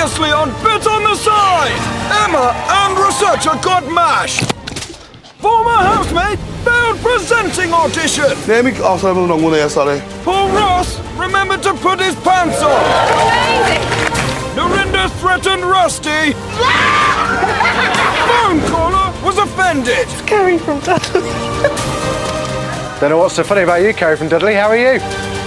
Previously on Bit on the Side, Emma and researcher got mashed. Former housemate failed presenting audition. Oh, sorry, I'm on the wrong one here, sorry. Paul Ross remembered to put his pants on. Amazing. Dorinda threatened Rusty. Phone caller was offended. Carrie from Dudley. Don't know what's so funny about you, Carrie from Dudley. How are you?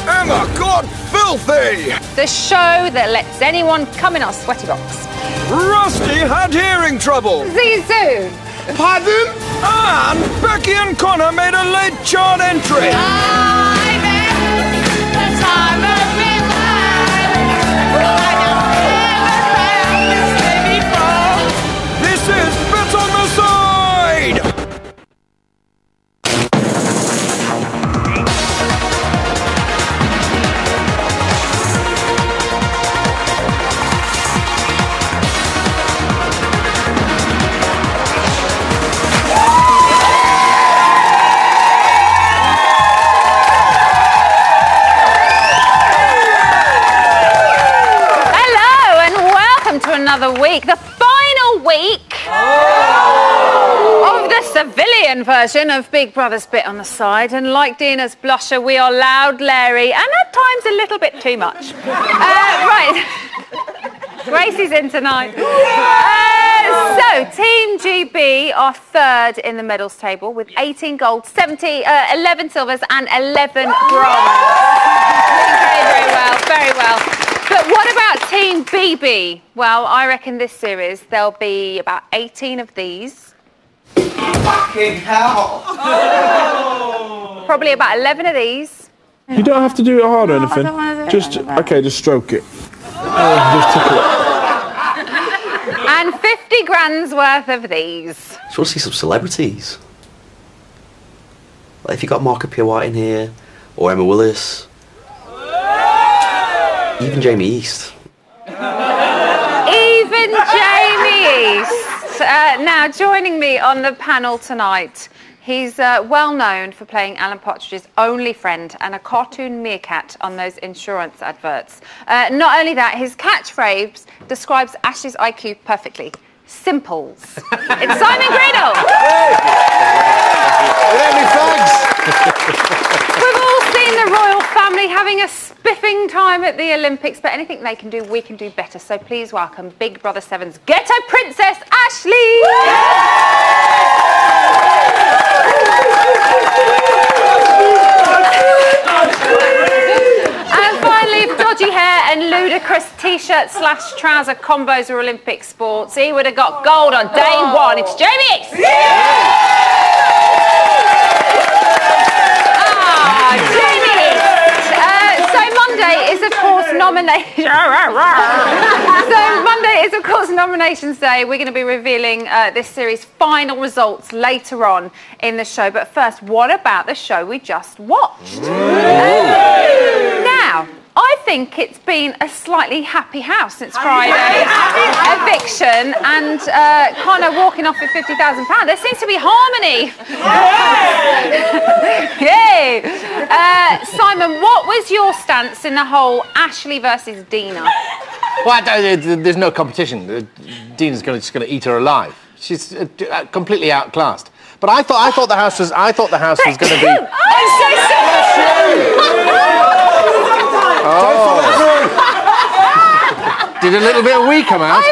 Emma got filthy. The show that lets anyone come in our sweaty box. Rusty had hearing trouble. See you soon. Pardon? And Becky and Connor made a late chart entry. This is Bit on the Side. Another week, the final week of the civilian version of Big Brother's Bit on the Side, and like Dena's blusher, we are loud, Larry, and at times a little bit too much. Right, Gracie's in tonight. So, Team GB are third in the medals table with 18 gold, 11 silvers and 11 bronze. Very well, very well. But what about Team BB? Well, I reckon this series there'll be about 18 of these. Fucking hell! Probably about 11 of these. You don't have to do it hard or anything. I don't want to do just, it. okay, just stroke it. Just tickle it. And 50 grand's worth of these. Do you want to see some celebrities? Like if you got Marco Pierre White in here, or Emma Willis, even Jamie East. Even Jamie East. Now, joining me on the panel tonight, he's well known for playing Alan Partridge's only friend and a cartoon meerkat on those insurance adverts. Not only that, his catchphrase describes Ashley's IQ perfectly. Simples. It's Simon Griddle. We've all seen the royal family having a spiffing time at the Olympics, but anything they can do, we can do better. So please welcome Big Brother 7's Ghetto Princess, Ashley! And finally, dodgy hair and ludicrous t-shirt / trouser combos are Olympic sports. He would have got gold on day one. It's Jamie East! Monday is, of course, nominations day. We're going to be revealing this series' final results later on in the show. But first, what about the show we just watched? Now, I think it's been a slightly happy house since Friday's eviction and Connor walking off with £50,000. There seems to be harmony. Yay! Simon, what was your stance in the whole Ashley versus Dena? Well, there's no competition. Dena's just going to eat her alive. She's completely outclassed. But I thought the house was going to be. I'm so sorry. Oh. Did a little bit of wee come out?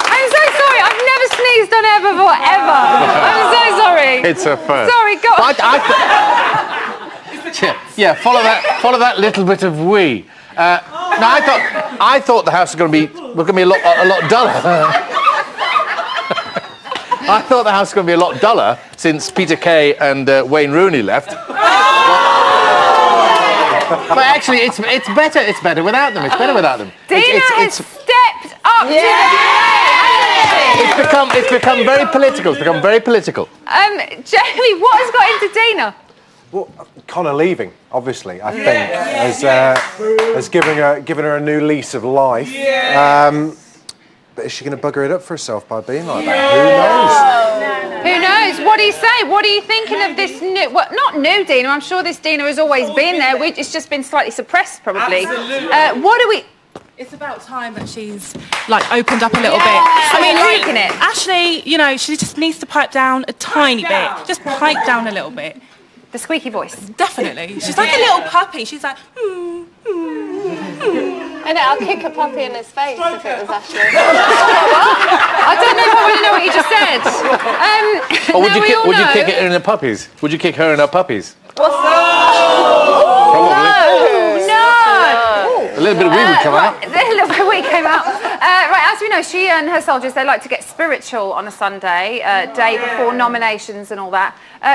I'm so sorry. I've never sneezed on air before, ever. I'm so sorry. It's a first. Sorry, go on. Yeah, follow that little bit of wee. No, I thought the house was going to be a lot duller. I thought the house was going to be a lot duller since Peter Kay and Wayne Rooney left. But actually, it's better. It's better without them. It's better without them. Dena has stepped up to the plate. It's become very political. It's become very political. Jamie, what has got into Dena? Well, Connor leaving, obviously, I think, has given her a new lease of life. But is she going to bugger it up for herself by being like that? Who knows? Who knows? What do you say? What are you thinking of this new... Well, not new Dena. I'm sure this Dena has always been there. It's just been slightly suppressed, probably. What do we... It's about time that she's, like, opened up a little bit. I mean, liking it. Ashley, you know, she just needs to pipe down a tiny bit. Just pipe down a little bit. The squeaky voice. Definitely. She's like a little puppy. She's like, And I'll kick a puppy in his face if it was Ashley. I don't know if I want to know what you just said. Or would you kick it in her puppies? Would you kick her in her puppies? Probably. A little bit of wee would come out. A little bit of wee came out. Right, as we know, she and her soldiers, they like to get spiritual on a Sunday, day before nominations and all that.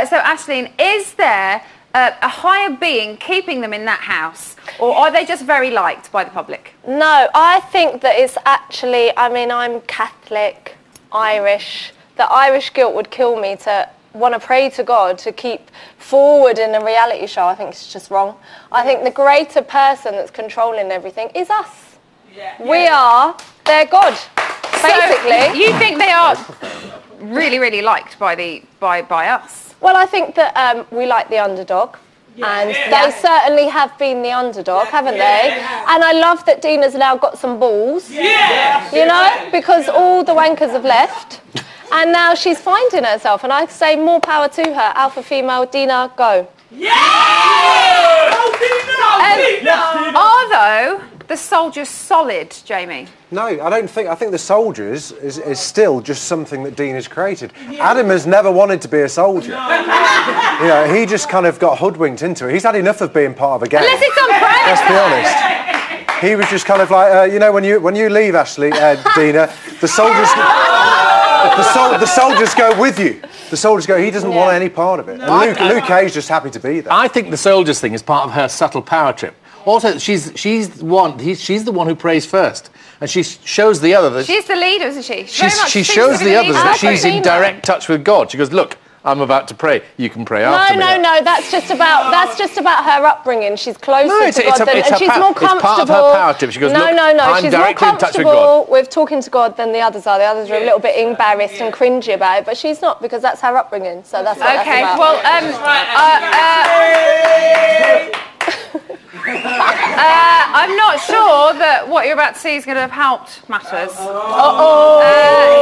So, Aisling, is there a higher being keeping them in that house, or are they just very liked by the public? No, I think that it's actually, I mean, I'm Catholic, Irish. The Irish guilt would kill me to want to pray to God to keep forward in a reality show. I think it's just wrong. I think the greater person that's controlling everything is us. We are their God, basically. So you think they are really, really liked by us? Well, I think that we like the underdog. And they certainly have been the underdog, haven't they? And I love that Dena's now got some balls. You know, because all the wankers have left. And now she's finding herself, and I say more power to her. Alpha female, Dena, go. Are, though, the soldiers solid, Jamie? No, I don't think. I think the soldiers is still just something that Dena's created. Adam has never wanted to be a soldier. You know, he just kind of got hoodwinked into it. He's had enough of being part of a gang. Unless it's on Prime. Let's be honest. He was just kind of like, you know, when you leave, Ashley, Dena, the soldiers. The soldiers go with you. The soldiers go. He doesn't want any part of it. And Luke Hay's just happy to be there. I think the soldiers thing is part of her subtle power trip. Also, she's the one who prays first, and she shows the other that she's the leader, isn't she? She shows the others that she's in direct touch with God. She goes, look, I'm about to pray. You can pray after me. No. That's just about her upbringing. She's closer to God and she's more comfortable. It's part of her power trip. She goes, look, I'm she's directly more in touch with God. comfortable with talking to God than the others are. The others are a little bit embarrassed and cringy about it, but she's not, because that's her upbringing. So that's what that's about. Well, I'm not sure that what you're about to see is going to have helped matters.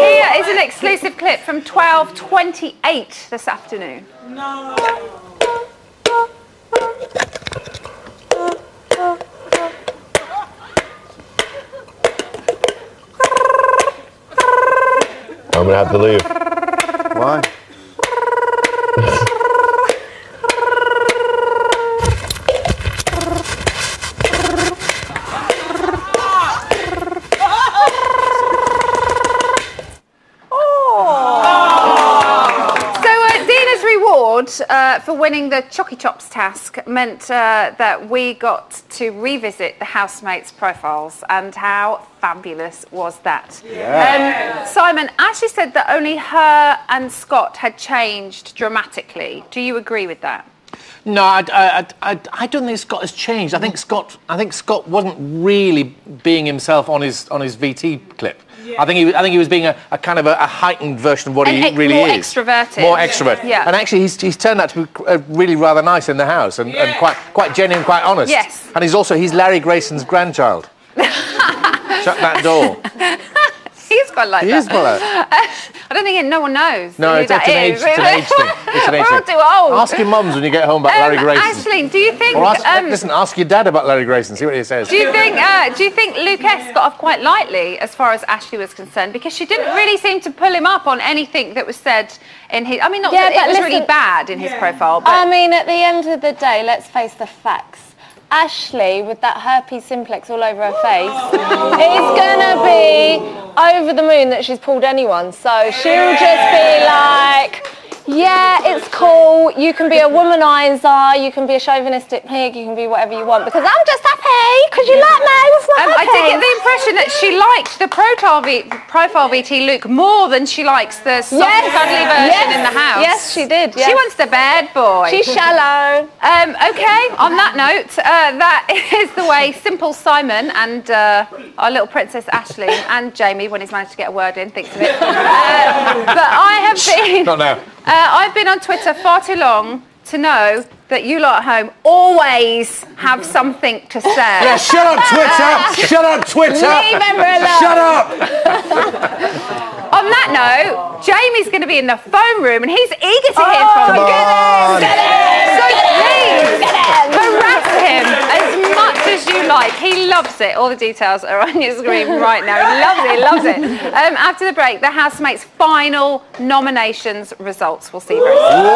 Here is an exclusive clip from 12:28 this afternoon. I'm gonna have to leave. Why? For winning the Chocky Chops task meant that we got to revisit the housemates' profiles, and how fabulous was that? Simon, Ashley said that only her and Scott had changed dramatically. Do you agree with that? No, I don't think Scott has changed. I think Scott wasn't really being himself on his VT clip. I think he was being a kind of a heightened version of what he really more is. Extroverted. More extrovert. Yeah. And actually, he's turned out to be really rather nice in the house and quite genuine, quite honest. Yes. And he's Larry Grayson's grandchild. Shut that door. He's quite like that. He is quite like that. I don't think no one knows. No, it's an age thing. We're all too old. Ask your mums when you get home about Larry Grayson. Aisling, do you think... Or ask your dad about Larry Grayson, see what he says. Do you think Luke S got off quite lightly as far as Ashley was concerned? Because she didn't really seem to pull him up on anything that was said in his... I mean, not that it was really bad in his profile, but... I mean, at the end of the day, let's face the facts. Ashley, with that herpes simplex all over her face, is going to be over the moon that she's pulled anyone. So she'll just be like, yeah, it's cool. You can be a womanizer. You can be a chauvinistic pig. You can be whatever you want. Because I'm just happy because you like me. I did get the impression that she liked the profile VT Luke more than she likes the soft, cuddly version in the house. Yes, she did. Yes. She wants the bad boy. She's shallow. Okay, on that note, that is the way Simple Simon and our little princess Ashley and Jamie, when he's managed to get a word in, thinks of it. But I have been... Not now. I've been on Twitter far too long to know that you lot at home always have something to say. Yeah, shut up, Twitter! Shut up, Twitter! Leave Emma alone. Shut up! On that note, Jamie's going to be in the phone room and he's eager to hear from you. Get him! So please, harass him as much as you like. He loves it. All the details are on your screen right now. He loves it, he loves it. After the break, the Housemates' final nominations results. We'll see you very soon.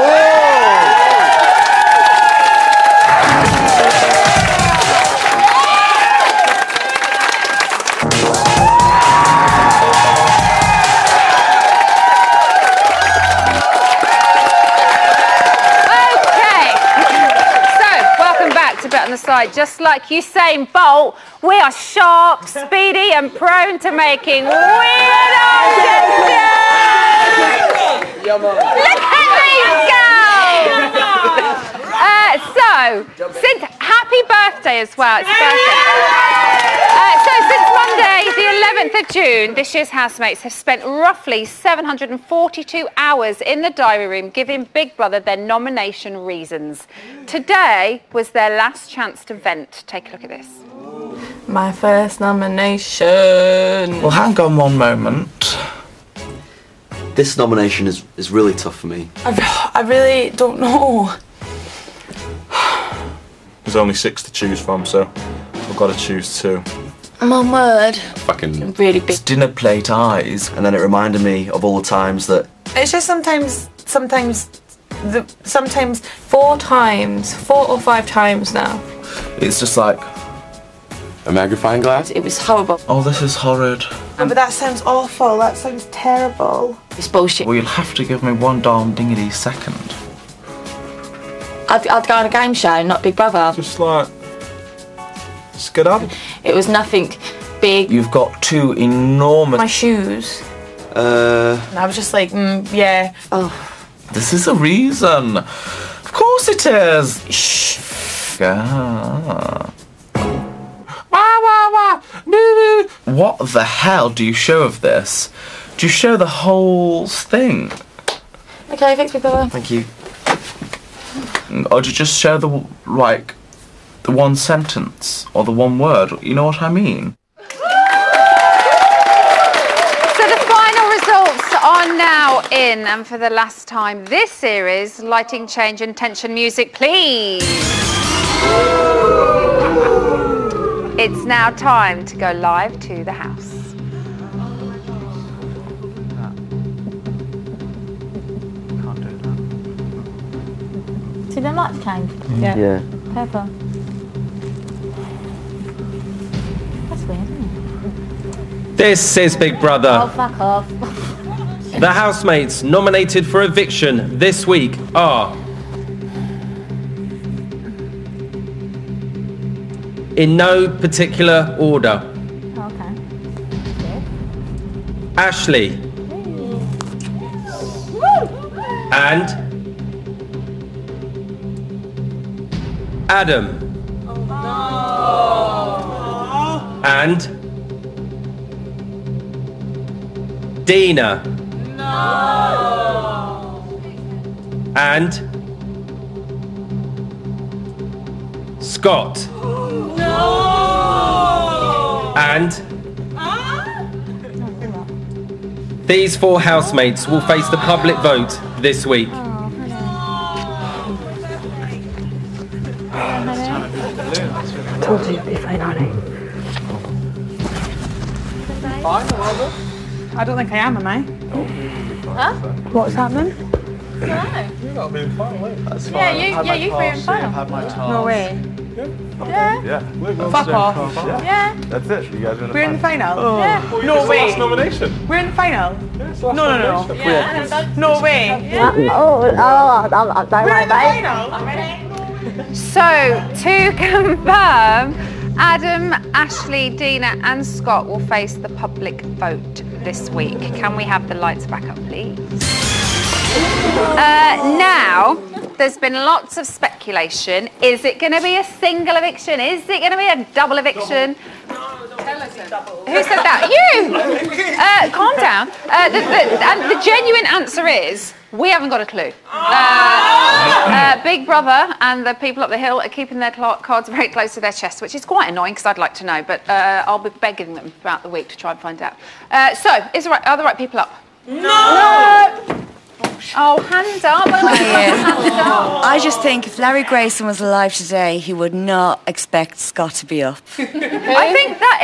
On the side, just like Usain Bolt, we are sharp, speedy and prone to making weird decisions. Look at these girls! Since happy birthday as well, it's birthday. Since Monday, the 11th of June, this year's housemates have spent roughly 742 hours in the diary room giving Big Brother their nomination reasons. Today was their last chance to vent. Take a look at this. My first nomination. Well, hang on one moment. This nomination is really tough for me. I really don't know. There's only 6 to choose from, so I've got to choose 2. My word. Fucking really big. It's dinner plate eyes. And then it reminded me of all the times that... It's just sometimes 4 or 5 times now. It's just like... a magnifying glass? It was horrible. Oh, this is horrid. But that sounds awful. That sounds terrible. It's bullshit. Well, you'll have to give me one darn dingity second. I'd go on a game show, not Big Brother. Just like... skid up. It was nothing big. You've got 2 enormous... My shoes. And I was just like, yeah. Oh. This is a reason. Of course it is. Shh. Ah. What the hell do you show of this? Do you show the whole thing? Okay, thanks, Big Brother. Thank you. Or do you just show the, like, the one sentence or the one word? You know what I mean? So the final results are now in, and for the last time this series, lighting change and tension music, please. It's now time to go live to the house. See the lights change? Yeah. Purple. That's weird, isn't it? This is Big Brother. Oh, fuck off. The housemates nominated for eviction this week are... in no particular order. Okay. Ashley. And... Adam. And... Dena. And... Scott. And... these 4 housemates will face the public vote this week. I told you it'd be fine, honey. I don't think I am I? Huh? What's happening? No. You're not being fine, mate. That's fine. Yeah, you 3 and 5. No way. Yeah. Yeah. Fuck off. Yeah. That's it. You guys are in the We're in the final. Yeah. No way. Last nomination. We're in the final. Yeah, it's the last No. nomination. Yeah. No way. I'm We're in the final. So, to confirm, Adam, Ashley, Dena and Scott will face the public vote this week. Can we have the lights back up, please? Now, there's been lots of speculation. Is it going to be a single eviction? Is it going to be a double eviction? Who said that? You! Calm down. And the genuine answer is, we haven't got a clue. Big Brother and the people up the hill are keeping their cards very close to their chest, which is quite annoying because I'd like to know, but I'll be begging them throughout the week to try and find out. So, are the right people up? No! Oh, hand up. I just think if Larry Grayson was alive today, he would not expect Scott to be up. I think that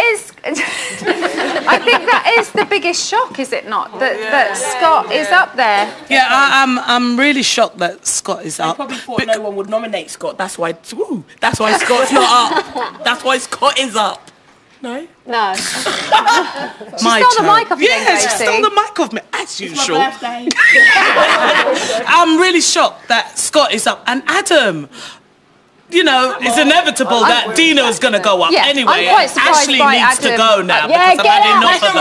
is the biggest shock, is it not? That Scott is up there. Yeah, I'm really shocked that Scott is up. I probably thought no one would nominate Scott. That's why Scott's not up. That's why Scott is up. No? No. She stole the mic off you. Yeah, she stole the mic off me, as usual. I'm really shocked that Scott is up. And Adam, you know, it's inevitable that Dena is going to go up anyway. I'm quite surprised Ashley by needs Adam. to go now Yeah, because I've had enough of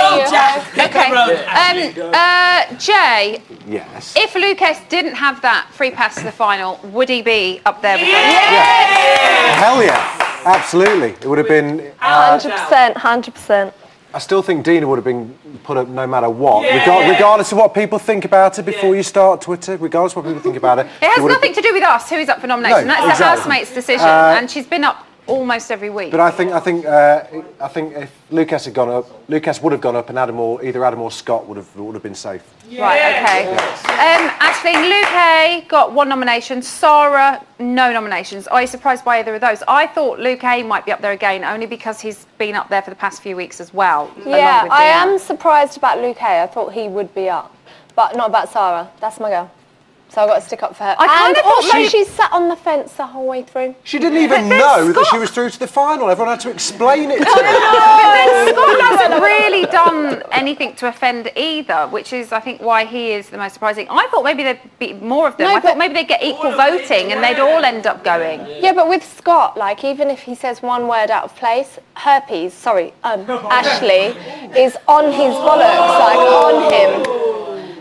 them. Okay. Jay. Yes. If Lucas didn't have that free pass to the final, would he be up there? Hell yeah. Absolutely. It would have been... 100%, 100%. I still think Dena would have been put up no matter what, regardless of what people think about it before you start Twitter, regardless of what people think about it. It has nothing to do with us, who is up for nomination. No, That's exactly. the housemate's decision, and she's been up almost every week. But I think if Lucas had gone up, Lucas would have gone up, and either Adam or Scott would have been safe. Right, okay. Actually, Luke got 1 nomination, Sarah, no nominations. Are you surprised by either of those? I thought Luke might be up there again, only because he's been up there for the past few weeks as well. Yeah, I am surprised about Luke. I thought he would be up, but not about Sarah. That's my girl. So I've got to stick up for her. I kind of thought she sat on the fence the whole way through. She didn't even know that she was through to the final. Everyone had to explain it to her. But then Scott hasn't really done anything to offend either, which is, I think, why he is the most surprising. I thought maybe there'd be more of them. I thought maybe they'd get equal voting and they'd all end up going. Yeah, but with Scott, like, even if he says one word out of place, Ashley is on his bollocks, like, on him.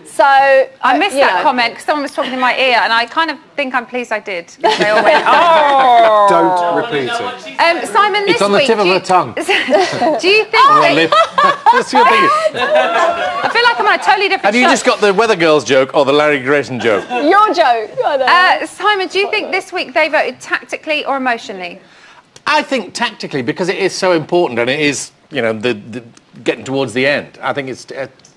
So I missed that comment because someone was talking in my ear, and I kind of think I'm pleased I did. They all went, oh! Don't repeat it. Simon, this it's on the week, tip of her tongue. Do you think? That's your thing. I feel like I'm on a totally different. Have you just got the Weather Girls joke or the Larry Grayson joke? Your joke. Simon, do you think this week they voted tactically or emotionally? I think tactically, because it is so important, and it is, you know, the getting towards the end. I think it's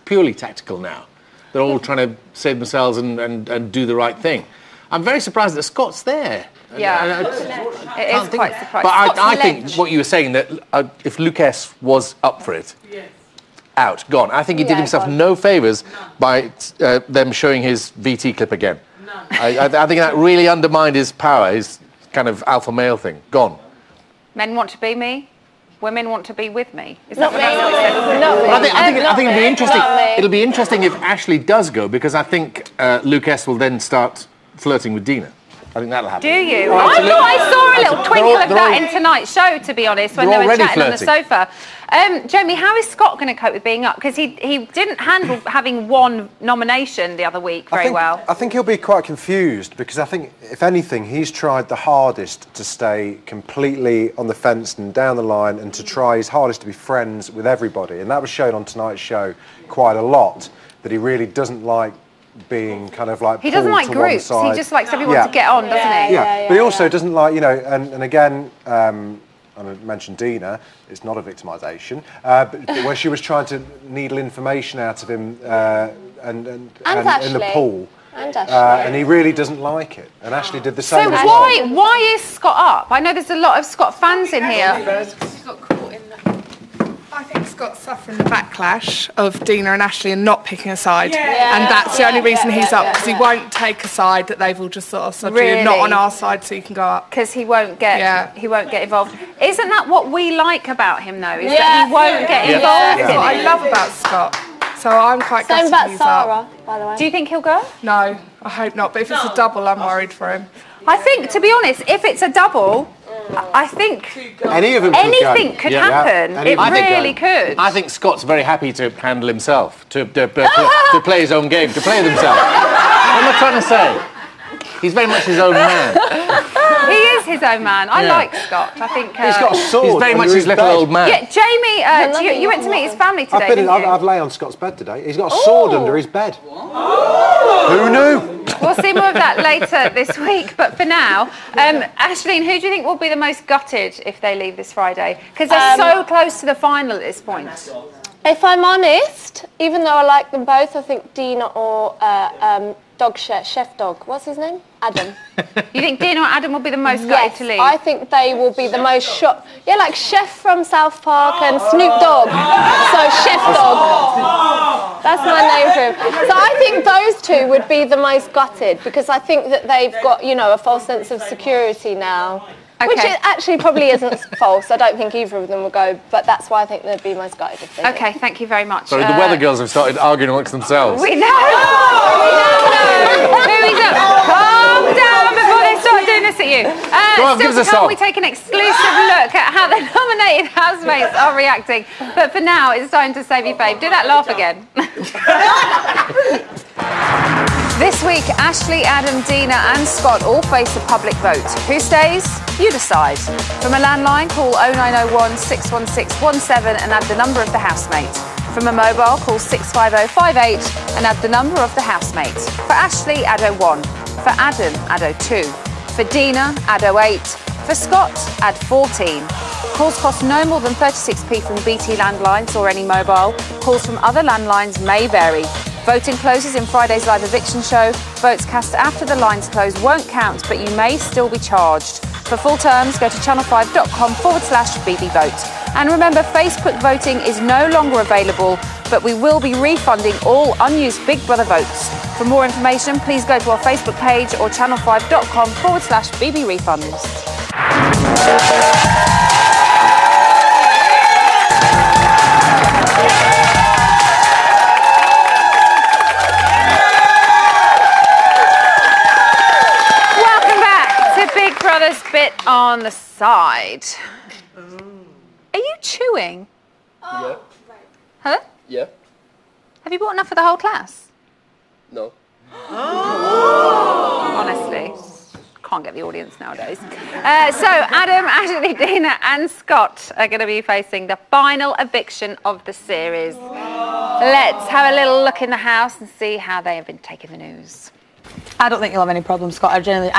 purely tactical now. They're all trying to save themselves and do the right thing. I'm very surprised that Scott's there. Yeah, it is quite surprising. But I think what you were saying, that if Lucas was up for it, out, gone. I think he did himself no favours by them showing his VT clip again. No. I think that really undermined his power, his kind of alpha male thing. Gone. Men want to be me. Women want to be with me. Is not that me. I think it'll be interesting. It'll be interesting if Ashley does go, because I think Lucas will then start flirting with Dena. I think that'll happen. Do you? I thought I saw a little twinkle of that in tonight's show, to be honest, when they were chatting on the sofa. Jamie, how is Scott going to cope with being up? Because he didn't handle having 1 nomination the other week very well. I think he'll be quite confused, because I think, if anything, he's tried the hardest to stay completely on the fence and down the line, and to try his hardest to be friends with everybody. And that was shown on tonight's show quite a lot, that he really doesn't like being kind of like he doesn't like groups. He just likes everyone to get on, doesn't he? Yeah, but he also doesn't like, you know, and again, I mentioned Dena, it's not a victimisation, but where she was trying to needle information out of him and in the pool. And he really doesn't like it. And Ashley did the same as well. So why is Scott up? I know there's a lot of Scott fans in here. I think Scott's suffering the backlash of Dena and Ashley and not picking a side, and that's the only reason he's up, because he won't take a side that they've all just sort of said, you're not on our side, so you can go up. Because he won't get involved. Isn't that what we like about him, though? Is that he won't get involved? That's what I love about Scott. So I'm quite gutted about he's Sarah, up. by the way. Do you think he'll go? No, I hope not. But if it's a double, I'm worried for him. I think, to be honest, if it's a double, I think any of them anything could happen. It really could. I think Scott's very happy to handle himself, to play his own game, to play with himself. What am I trying to say? He's very much his own man. He is his own man. I like Scott. I think he's got a sword. He's very much his little old man. Yeah, Jamie, you went to meet his family today, didn't you? I've lay on Scott's bed today. He's got a sword under his bed. Who knew? We'll see more of that later this week. But for now, Aisling, who do you think will be the most gutted if they leave this Friday? Because they're so close to the final at this point. If I'm honest, even though I like them both, I think Dena or Chef Dog, what's his name? Adam. You think Dena or Adam will be the most gutted to leave? I think they will be the most shocked. Yeah, like Chef from South Park and Snoop Dogg. So Chef Dog. That's my name for him. So I think those two would be the most gutted because I think that they've got, you know, a false sense of security now. Okay. Which it actually probably isn't false. I don't think either of them will go, but that's why I think they'd be most gutted if they Okay, did. thank you very much. So the weather girls have started arguing amongst themselves. We know! We now know who is up. Calm down before they start doing this at you. Go on, give us a come, song. we take an exclusive look at how the nominated housemates are reacting. But for now, it's time to save your fave. Do that laugh again. This week, Ashley, Adam, Dena and Scott all face a public vote. Who stays? You decide. From a landline, call 0901 616 17 and add the number of the housemate. From a mobile, call 65058 and add the number of the housemate. For Ashley, add 01. For Adam, add 02. For Dena, add 08. For Scott, add 14. Calls cost no more than 36p from BT landlines or any mobile. Calls from other landlines may vary. Voting closes in Friday's live eviction show. Votes cast after the lines close won't count, but you may still be charged. For full terms, go to channel5.com/BBVote. And remember, Facebook voting is no longer available, but we will be refunding all unused Big Brother votes. For more information, please go to our Facebook page or channel5.com/BBrefunds. Brothers bit on the side. Are you chewing? Yeah. Huh? Yeah. Have you bought enough for the whole class? No. Honestly, can't get the audience nowadays. So Adam, Ashley, Dena and Scott are going to be facing the final eviction of the series. Let's have a little look in the house and see how they have been taking the news. I don't think you'll have any problems, Scott. I genuinely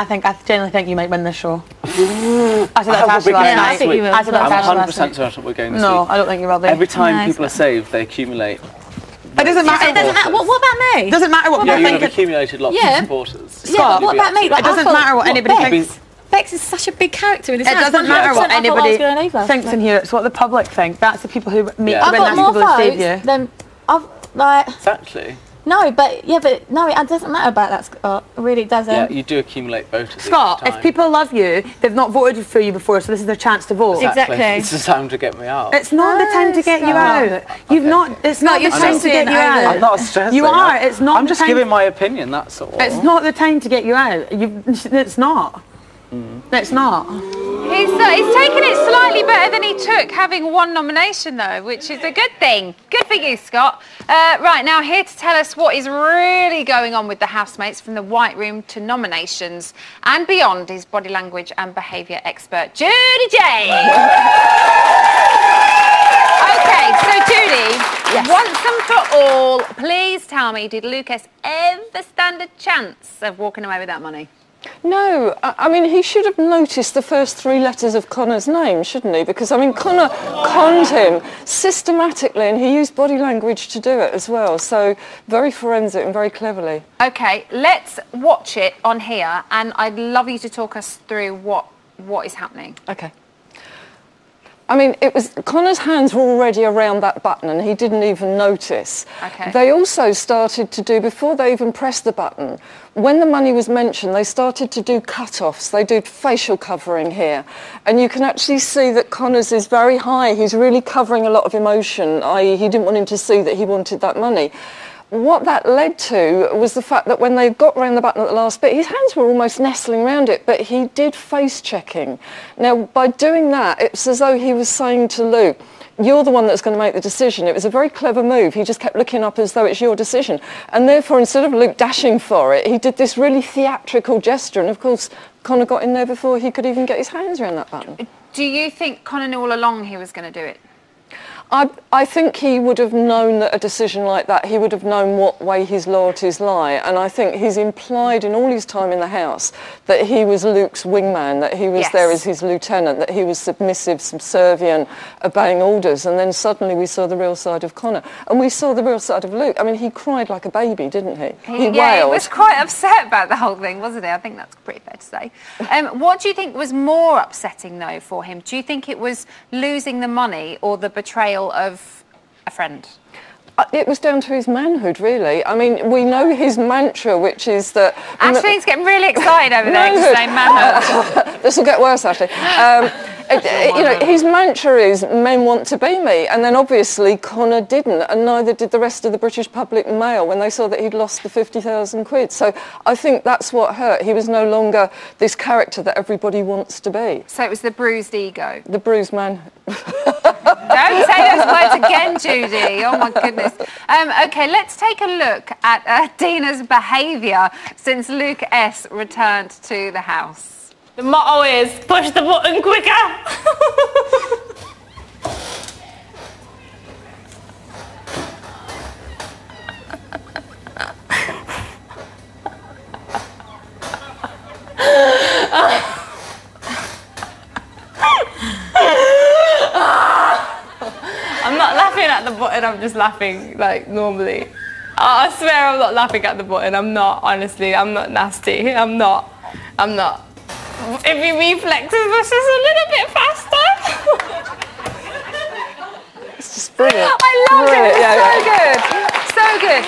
think you might win this show. I said that to I Ashley last night. think you will. I said that to Ashley last 100% night. certain we're going this No, week. I don't think you will be. Every time people are saved, they accumulate. It doesn't matter. It doesn't matter. What about me? It doesn't matter what Yeah, people you'll have think. accumulated lots of supporters. Scott, what about me? It doesn't matter what anybody thinks. Bex is such a big character in this It house. doesn't matter what 100% I thought I was going anybody over. thinks in here. It's what the public think. That's the people who meet I've when got that's more people who save votes you. than I've like. Exactly. No, but no, it doesn't matter about that, Scott. It really doesn't. Yeah, you do accumulate voters. Scott, each time. if people love you, they've not voted for you before, so this is their chance to vote. Exactly. It's the time to get me out. It's not the time to get you out. You've not. It's not the time to get you out. I'm not stressing. You are. It's not. I'm just giving my opinion. That's all. It's not the time to get you out. It's not. It's not. He's taken it slightly better than he took having one nomination, though, which is a good thing. Good for you, Scott. Right, now here to tell us what is really going on with the housemates from the White Room to nominations and beyond is body language and behaviour expert Judy J. Okay, so Judy, once and for all, please tell me, did Lucas ever stand a chance of walking away with that money? No, I mean, he should have noticed the first three letters of Connor's name, shouldn't he? Because, I mean, Connor conned him systematically and he used body language to do it as well. So, very forensic and very cleverly. OK, let's watch it on here and I'd love you to talk us through what is happening. OK. I mean, Connor's hands were already around that button and he didn't even notice. Okay. They also started to do, before they even pressed the button, when the money was mentioned, they started to do cut-offs. They did facial covering here. And you can actually see that Connor's is very high. He's really covering a lot of emotion, i.e. he didn't want him to see that he wanted that money. What that led to was the fact that when they got round the button at the last bit, his hands were almost nestling around it, but he did face checking. Now, by doing that, it's as though he was saying to Luke, you're the one that's going to make the decision. It was a very clever move. He just kept looking up as though it's your decision. And therefore, instead of Luke dashing for it, he did this really theatrical gesture. And of course, Conor got in there before he could even get his hands around that button. Do you think Conor knew all along he was going to do it? I think he would have known that a decision like that, he would have known what way his loyalties lie. And I think he's implied in all his time in the house that he was Luke's wingman, that he was there as his lieutenant, that he was submissive, subservient, obeying orders. And then suddenly we saw the real side of Conor. And we saw the real side of Luke. I mean, he cried like a baby, didn't he? He wailed. He was quite upset about the whole thing, wasn't he? I think that's pretty fair to say. What do you think was more upsetting, though, for him? Do you think it was losing the money or the betrayal of a friend? It was down to his manhood, really. I mean, we know his mantra, which is that... Ashley's getting really excited over there to say manhood. This will get worse, Ashley. You know, his mantra is, men want to be me. And then obviously Conor didn't, and neither did the rest of the British public mail when they saw that he'd lost the 50,000 quid. So I think that's what hurt. He was no longer this character that everybody wants to be. So it was the bruised ego. The bruised manhood. Don't say those words again, Judy. Oh, my goodness. OK, let's take a look at Dena's behaviour since Luke S. returned to the house. The motto is, push the button quicker. I'm not laughing at the button, I'm just laughing like normally. I swear I'm not laughing at the button, I'm not, honestly, I'm not nasty, I'm not. If your reflexes was just a little bit faster. It's just brilliant. I love it, Brilliant. so good.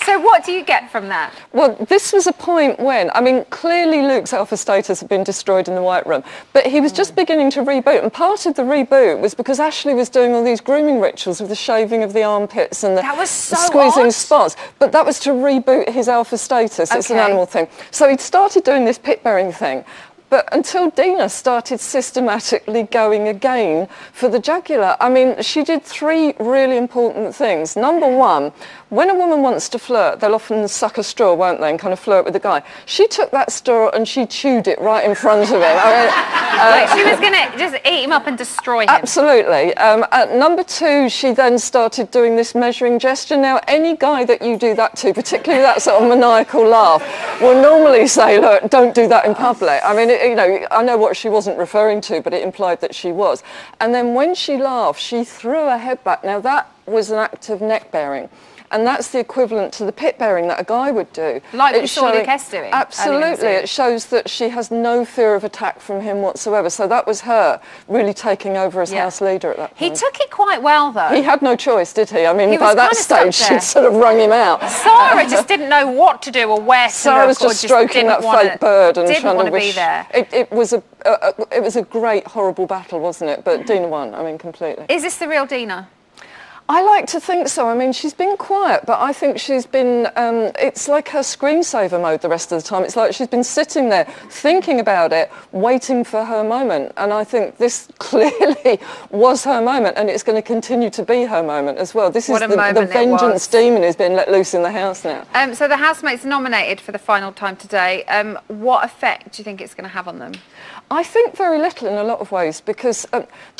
So what do you get from that? Well, this was a point when, I mean, clearly Luke's alpha status had been destroyed in the White Room, but he was just beginning to reboot, and part of the reboot was because Ashley was doing all these grooming rituals with the shaving of the armpits and the squeezing spots, but that was to reboot his alpha status. It's an animal thing. So he'd started doing this pit-bearing thing, but until Dena started systematically going again for the jugular. I mean, she did 3 really important things. Number 1, when a woman wants to flirt, they'll often suck a straw, won't they, and kind of flirt with the guy. She took that straw and she chewed it right in front of him. Like she was going to just eat him up and destroy him. Absolutely. Number 2, she then started doing this measuring gesture. Now, any guy that you do that to, particularly that sort of maniacal laugh, will normally say, look, don't do that in public. I mean, you know, I know what she wasn't referring to, but it implied that she was. And then when she laughed, she threw her head back. Now, that was an act of neck bearing. And that's the equivalent to the pit bearing that a guy would do. Like we saw Luke S doing. Absolutely. It shows that she has no fear of attack from him whatsoever. So that was her really taking over as house leader at that point. He took it quite well, though. He had no choice, did he? I mean, by that stage, she'd sort of wrung him out. Sarah just didn't know what to do or where to Sarah was just stroking that fake bird and trying to wish. Be there. It was a great, horrible battle, wasn't it? But Dena won, I mean, completely. Is this the real Dena? I like to think so. I mean, she's been quiet, but I think she's been... it's like her screensaver mode the rest of the time. It's like she's been sitting there, thinking about it, waiting for her moment. And I think this clearly was her moment, and it's going to continue to be her moment as well. This is the vengeance demon is being let loose in the house now. So the housemates nominated for the final time today. What effect do you think it's going to have on them? I think very little in a lot of ways, because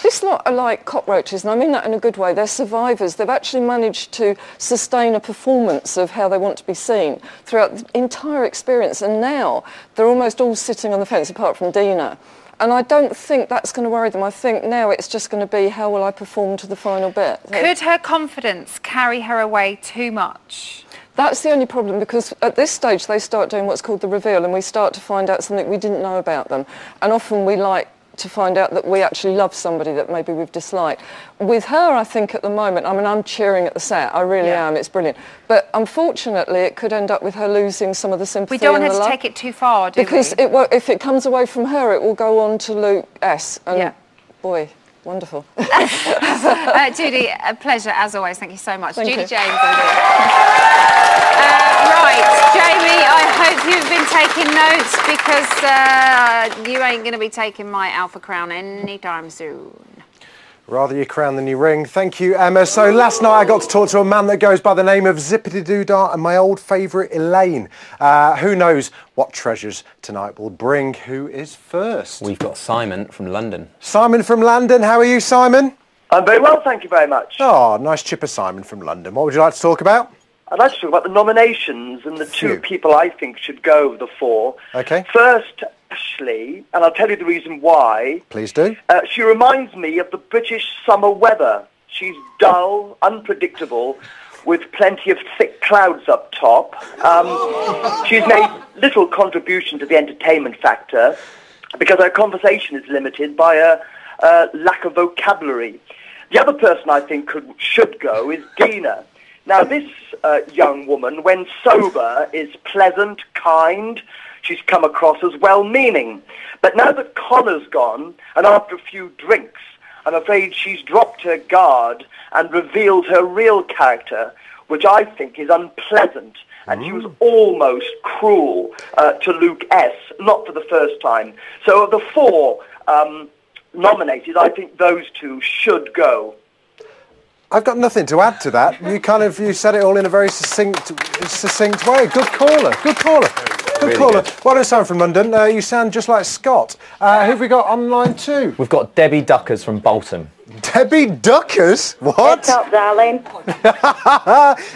this lot are like cockroaches, and I mean that in a good way. They're survivors. They've actually managed to sustain a performance of how they want to be seen throughout the entire experience, and now they're almost all sitting on the fence, apart from Dena. And I don't think that's going to worry them. I think now it's just going to be, how will I perform to the final bit? Could her confidence carry her away too much? That's the only problem, because at this stage they start doing what's called the reveal, and we start to find out something we didn't know about them. And often we like to find out that we actually love somebody that maybe we've disliked. With her, I think at the moment, I mean, I'm cheering at the set. I really am. It's brilliant. But unfortunately, it could end up with her losing some of the sympathy. We don't want her to take it too far, do we? Because if it comes away from her, it will go on to Luke S. And boy, wonderful. Judy, a pleasure as always. Thank you so much. Thank Judy you. James. Right, Jamie, I hope you've been taking notes, because you ain't going to be taking my Alpha Crown anytime soon. Rather your crown than your ring. Thank you, Emma. So last night I got to talk to a man that goes by the name of Zippity-Doo-Dah and my old favourite Elaine. Who knows what treasures tonight will bring? Who is first? We've got Simon from London. Simon from London. How are you, Simon? I'm very well, thank you very much. Oh, nice chipper, Simon from London. What would you like to talk about? I'd like to talk about the nominations and the two people I think should go, the four. Okay. First, Ashley, and I'll tell you the reason why. Please do. She reminds me of the British summer weather. She's dull, unpredictable, with plenty of thick clouds up top. She's made little contribution to the entertainment factor because her conversation is limited by a lack of vocabulary. The other person I think should go is Dena. Now, this young woman, when sober, is pleasant, kind. She's come across as well-meaning. But now that Connor's gone, and after a few drinks, I'm afraid she's dropped her guard and revealed her real character, which I think is unpleasant. And she was almost cruel to Luke S., not for the first time. So of the four nominated, I think those two should go. I've got nothing to add to that. You said it all in a very succinct way. Good caller. Good caller. Good caller. Well done, Simon from London. You sound just like Scott. Who have we got on line 2? We've got Debbie Duckers from Bolton. Debbie Duckers? What? What's up, darling?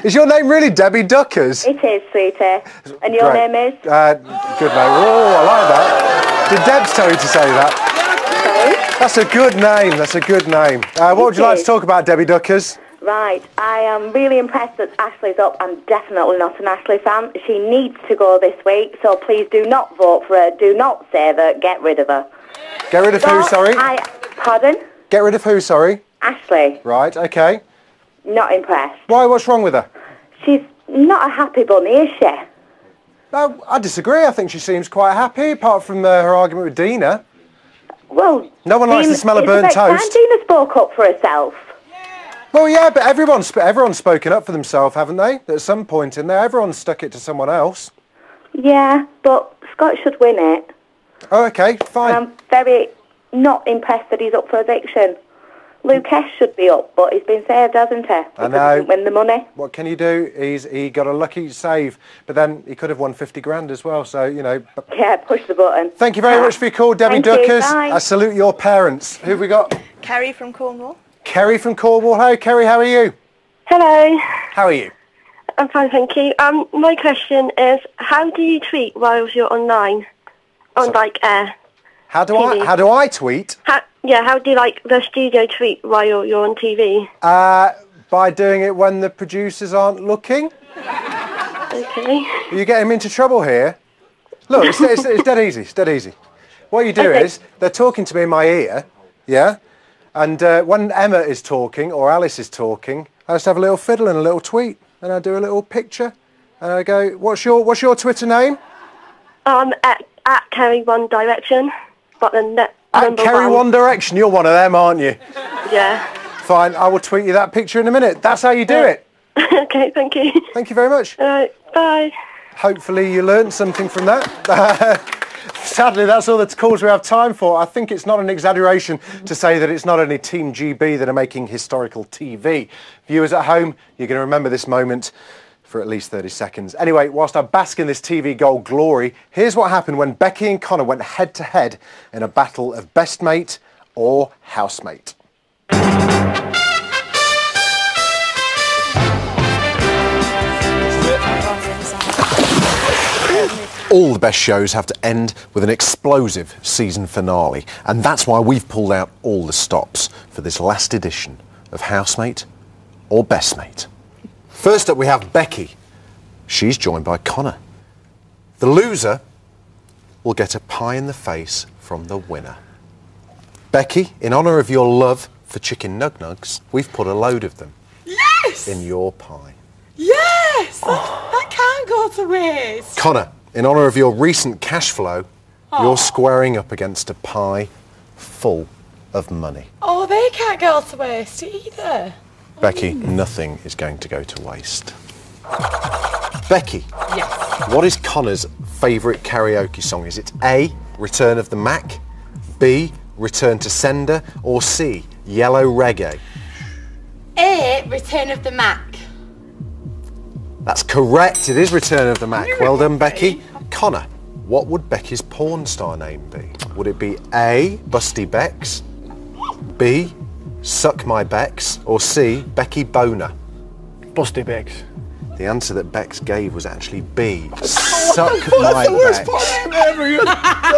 Is your name really Debbie Duckers? It is, sweetie. And your name is? Good name. Oh, I like that. Did Debs tell you to say that? That's a good name. That's a good name. What would you like to talk about, Debbie Duckers? Right. I am really impressed that Ashley's up. I'm definitely not an Ashley fan. She needs to go this week, so please do not vote for her. Do not save her. Get rid of her. Get rid of who, sorry? Pardon? Get rid of who, sorry? Ashley. Right, OK. Not impressed. Why? What's wrong with her? She's not a happy bunny, is she? No, I disagree. I think she seems quite happy, apart from her argument with Dena. Well, no one likes the smell of burnt toast. Dena spoke up for herself. Well, yeah, but everyone's spoken up for themselves, haven't they? At some point in there, everyone's stuck it to someone else. Yeah, but Scott should win it. Oh, OK, fine. I'm very not impressed that he's up for eviction. Luke S. should be up, but he's been saved, hasn't he? I know. He didn't win the money. What can you do? He got a lucky save, but then he could have won 50 grand as well, so, you know. Yeah, push the button. Thank you very much for your call, Debbie Duckers. Bye. I salute your parents. Who have we got? Kerry from Cornwall. Kerry from Cornwall. Hello, Kerry, how are you? Hello. How are you? I'm fine, thank you. My question is, how do you tweet whilst you're online? Air? How do TV? I tweet? How do you like the studio tweet while you're on TV? By doing it when the producers aren't looking. Okay. Are you getting me into trouble here? Look, it's dead easy. It's dead easy. What you do is, they're talking to me in my ear, yeah? And when Emma is talking, or Alice is talking, I just have a little fiddle and a little tweet. And I do a little picture. And I go, what's your Twitter name? At Kerry One Direction. But then At Kerry One Direction, you're one of them, aren't you? Yeah. Fine, I will tweet you that picture in a minute. That's how you do it. Okay, thank you. Thank you very much. All right, bye. Hopefully you learned something from that. Sadly, that's all the calls we have time for. I think it's not an exaggeration to say that it's not only Team GB that are making historical TV. Viewers at home, you're going to remember this moment for at least 30 seconds. Anyway, whilst I bask in this TV gold glory, here's what happened when Becky and Connor went head-to-head in a battle of best mate or housemate. All the best shows have to end with an explosive season finale, and that's why we've pulled out all the stops for this last edition of Housemate or Best Mate. First up we have Becky. She's joined by Connor. The loser will get a pie in the face from the winner. Becky, in honour of your love for chicken nug-nugs, we've put a load of them in your pie. Yes! That can't go to waste. Connor, in honour of your recent cash flow, you're squaring up against a pie full of money. Oh, they can't go to waste either. Becky, nothing is going to go to waste. Becky, yes. What is Connor's favourite karaoke song? Is it A, Return of the Mac, B, Return to Sender, or C, yellow reggae? A. Return of the Mac. That's correct. It is Return of the Mac. Well done, Becky. Connor, what would Becky's porn star name be? Would it be A. Busty Becks, B. Suck My Becks, or C. Becky Boner? Busty Becks. The answer that Bex gave was actually B. Suck My Becks.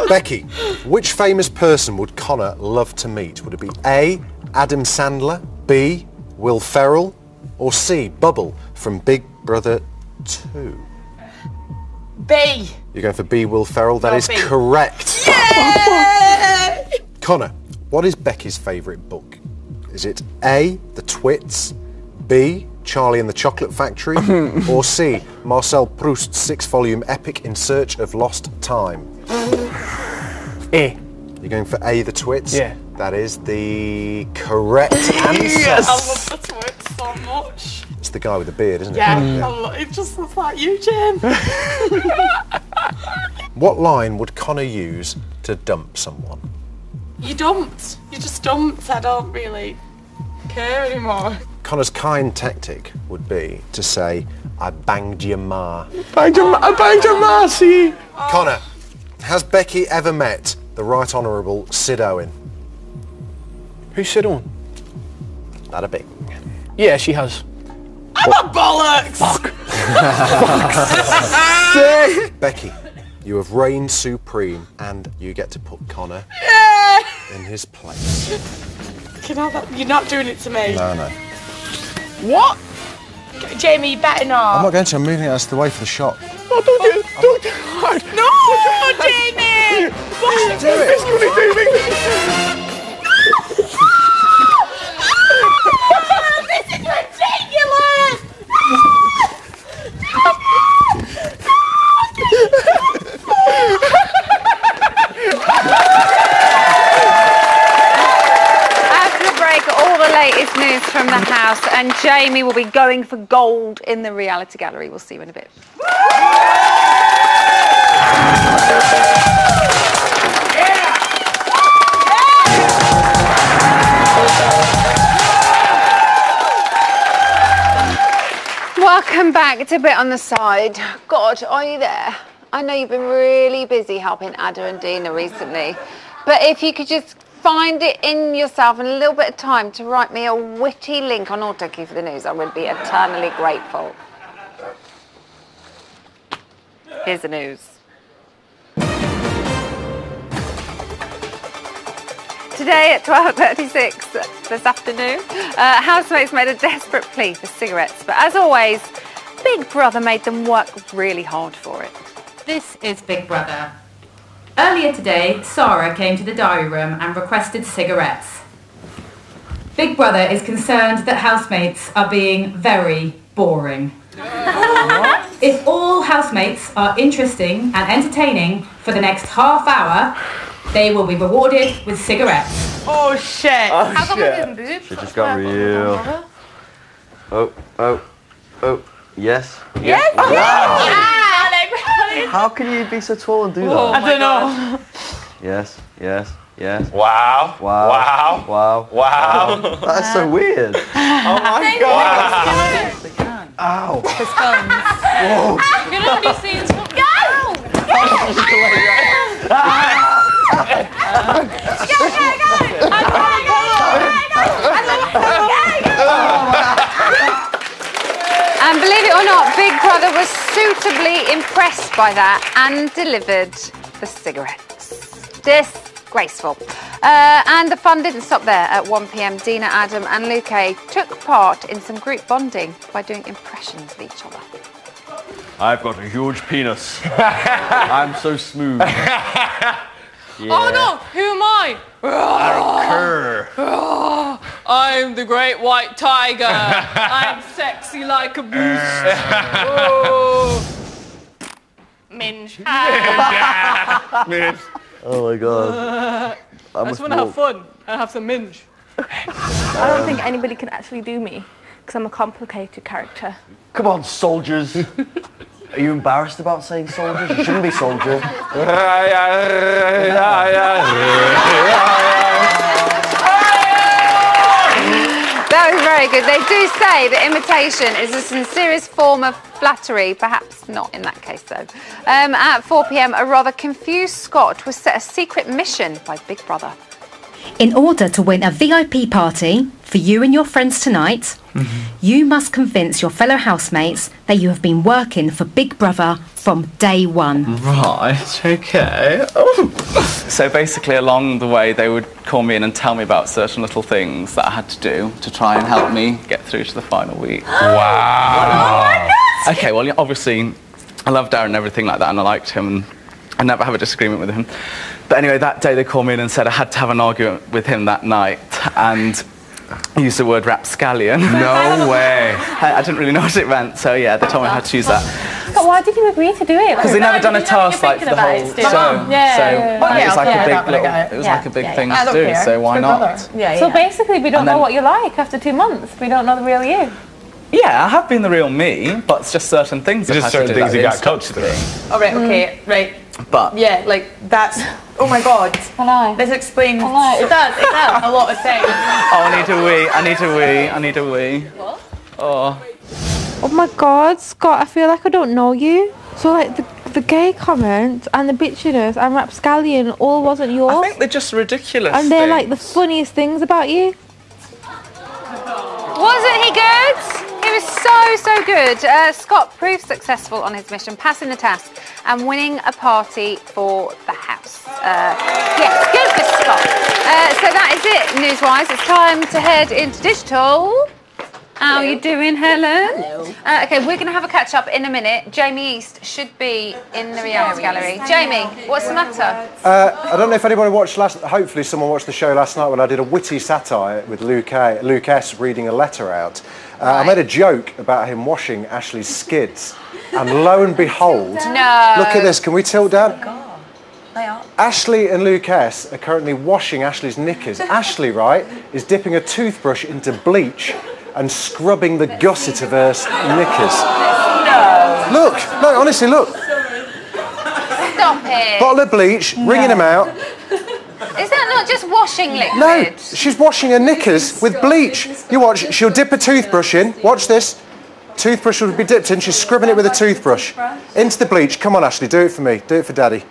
Becky, which famous person would Connor love to meet? Would it be A. Adam Sandler, B. Will Ferrell, or C. Bubble from Big Brother 2? B. You're going for B. Will Ferrell. That No, is B. correct. Yay! Connor, what is Becky's favourite book? Is it A. The Twits, B. Charlie and the Chocolate Factory, or C. Marcel Proust's 6-volume epic In Search of Lost Time? A. You're going for A. The Twits? Yeah. That is the correct answer. Yes! I love the Twits so much. It's the guy with the beard, isn't it? Yeah. It just looks like you, Jim. What line would Connor use to dump someone? You dumped. You just dumped. I don't really care anymore. Connor's kind tactic would be to say, I banged your ma. I banged your ma, see? Connor, has Becky ever met the Right Honourable Sid Owen? Who's Sid Owen? That a big. Yeah, she has. I'm a bollocks! Fuck. Becky, you have reigned supreme and you get to put Connor in his place. You're not doing it to me. No. What? Jamie, you better not. I'm not going to, I'm moving us the way for the shot. No, don't do it hard. No, Jamie! What? Do it. It's gonna do me. This is ridiculous! After the break, all the latest news from the house, and Jamie will be going for gold in the reality gallery. We'll see you in a bit. Welcome back to Bit on the Side. God, are you there? I know you've been really busy helping Ada and Dena recently, but if you could just find it in yourself and a little bit of time to write me a witty link on autocue for the news, I would be eternally grateful. Here's the news. Today at 12:36 this afternoon, housemates made a desperate plea for cigarettes, but as always, Big Brother made them work really hard for it. This is Big Brother. Earlier today, Sarah came to the diary room and requested cigarettes. Big Brother is concerned that housemates are being very boring. If all housemates are interesting and entertaining for the next half hour, they will be rewarded with cigarettes. Oh shit! How come shit. I didn't do? Shit just got real. Oh, yes. Yes! Wow. Yeah. How can you be so tall and do that? Oh, I don't know. Yes. Wow. Wow. That's so weird. Oh my God. Ow. His phones. Whoa. You're gonna be seeing some. And believe it or not, Big Brother was suitably impressed by that and delivered the cigarettes. Disgraceful. And the fun didn't stop there. At 1 p.m, Dena, Adam and Luke took part in some group bonding by doing impressions of each other. I've got a huge penis. I'm so smooth. Oh no! Who am I? I'm the great white tiger. I'm sexy like a beast. Minge. Minge. Oh my God. I just want to have fun and have some minge. I don't think anybody can actually do me because I'm a complicated character. Come on, soldiers. Are you embarrassed about saying soldiers? You shouldn't be soldier. they do say that imitation is the sincerest form of flattery. Perhaps not in that case, though. At 4 p.m, a rather confused Scott was set a secret mission by Big Brother. In order to win a VIP party for you and your friends tonight, you must convince your fellow housemates that you have been working for Big Brother from day one. Right, okay. Oh. So basically along the way they would call me in and tell me about certain little things that I had to do to try and help me get through to the final week. Wow. Okay, well obviously I love Darren and everything like that, and I liked him, and I never have a disagreement with him. But anyway, that day they called me in and said I had to have an argument with him that night, and used the word rapscallion. No way. I didn't really know what it meant, so yeah, they told me I had to use that. But why did you agree to do it? Because they never done a task like for the whole show. It was like a big little, it was like a big thing to do, so why not? So basically we don't know what you're like after 2 months. We don't know the real you. Yeah, I have been the real me, but it's just certain things I've had to do. Just certain things you got coached through. All right, okay, right. But yeah, like that's. Oh my God! I know. This explains. It does. It does a lot of things. Oh, I need a wee. I need a wee. I need a wee. What? Oh. Oh my God, Scott! I feel like I don't know you. So like the gay comments and the bitchiness and rapscallion all wasn't yours. I think they're just ridiculous. And they're like the funniest things about you. Wasn't he good? He was so good. Scott proved successful on his mission, passing the task and winning a party for the house. Yes, good for Scott. So that is it, news-wise. It's time to head into digital. How are you doing, Helen? Hello. Okay, we're going to have a catch-up in a minute. Jamie East should be in the reality gallery. Jamie, what's the matter? I don't know if anybody watched hopefully someone watched the show last night when I did a witty satire with Luke S reading a letter out. I made a joke about him washing Ashley's skids, and lo and behold, look at this. Can we tilt down? They are. Ashley and Luke S are currently washing Ashley's knickers. Ashley, right, is dipping a toothbrush into bleach and scrubbing the gusset of her knickers. No. Look, no, honestly, look. Stop it. Bottle of bleach, wringing them out. Is that not just washing liquid? No, she's washing her knickers with bleach. You watch, she'll dip a toothbrush in. Watch this. Toothbrush will be dipped in. She's scrubbing it with a toothbrush. Into the bleach. Come on, Ashley, do it for me. Do it for Daddy.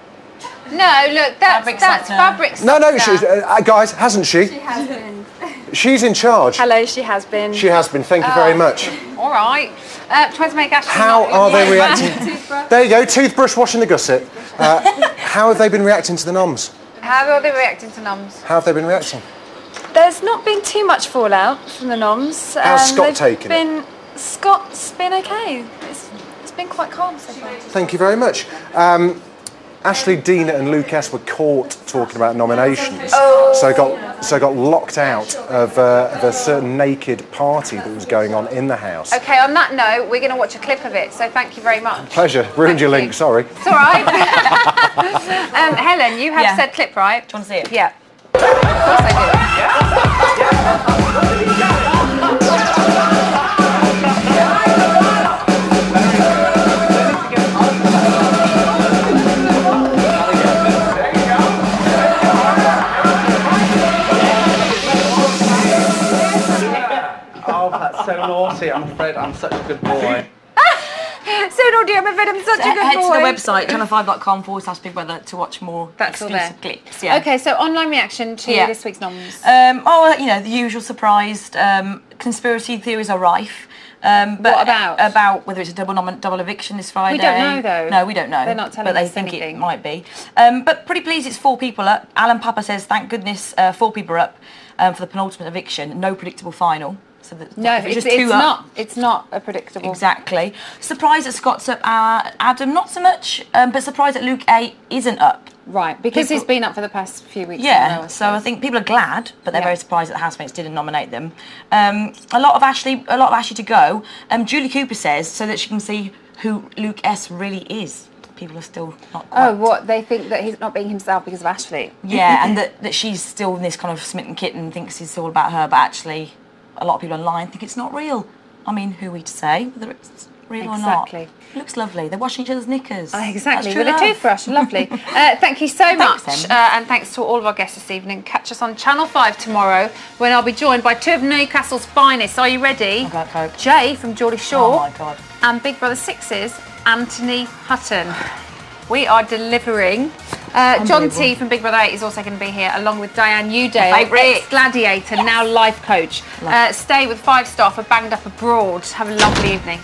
No, look, that's fabric softener. No, she's, guys, hasn't she? She has been. She's in charge. Hello, she has been. She has been. Thank you very much. All right. Try to make Ashley. How are they reacting? There you go. Toothbrush washing the gusset. How have they been reacting to the noms? How are they reacting to noms? How have they been reacting? There's not been too much fallout from the noms. How's Scott taken it? Scott's been okay. It's been quite calm so far. Thank you very much. Ashley, Dena and Luke S were caught talking about nominations, so got locked out of a certain naked party that was going on in the house. Okay, on that note, we're going to watch a clip of it, so thank you very much. Pleasure. Ruined your link, sorry. It's all right. Helen, you have said clip, right? Do you want to see it? Yeah. Of course I So naughty, I'm afraid I'm such a good boy. So naughty, I'm afraid I'm such a good boy. Head to the website, channel5.com/Big Brother to watch more exclusive clips. Yeah. Okay, so online reaction to this week's noms. You know, the usual surprised. Conspiracy theories are rife. But what about? About whether it's a double eviction this Friday. We don't know, though. No, we don't know. They're not telling us But they think anything. it might be. But pretty pleased it's 4 people up. Alan Papa says, thank goodness 4 people are up for the penultimate eviction. No predictable final. So No, it's not a predictable. Exactly. Surprised that Scott's up. Adam, not so much. But surprised that Luke A isn't up. Right, because he's been up for the past few weeks. Yeah, so I think people are glad, but they're very surprised that the housemates didn't nominate them. A lot of Ashley to go. Julie Cooper says so that she can see who Luke S really is. People are still not quite... Oh, what? They think that he's not being himself because of Ashley? Yeah, and that she's still this kind of smitten kitten, thinks it's all about her, but actually a lot of people online think it's not real. I mean, who are we to say whether it's Real Exactly. or not. Looks lovely. They're washing each other's knickers. Exactly, That's with true a love. toothbrush. Lovely. Thank you so much. Em. And thanks to all of our guests this evening. Catch us on Channel 5 tomorrow when I'll be joined by two of Newcastle's finest. Are you ready? I've got Coke. Jay from Geordie Shore. Oh my God. And Big Brother 6's Anthony Hutton. We are delivering. John T from Big Brother 8 is also going to be here, along with Diane Udale, ex-gladiator, now life coach. Stay with 5 star for Banged Up Abroad. Have a lovely evening.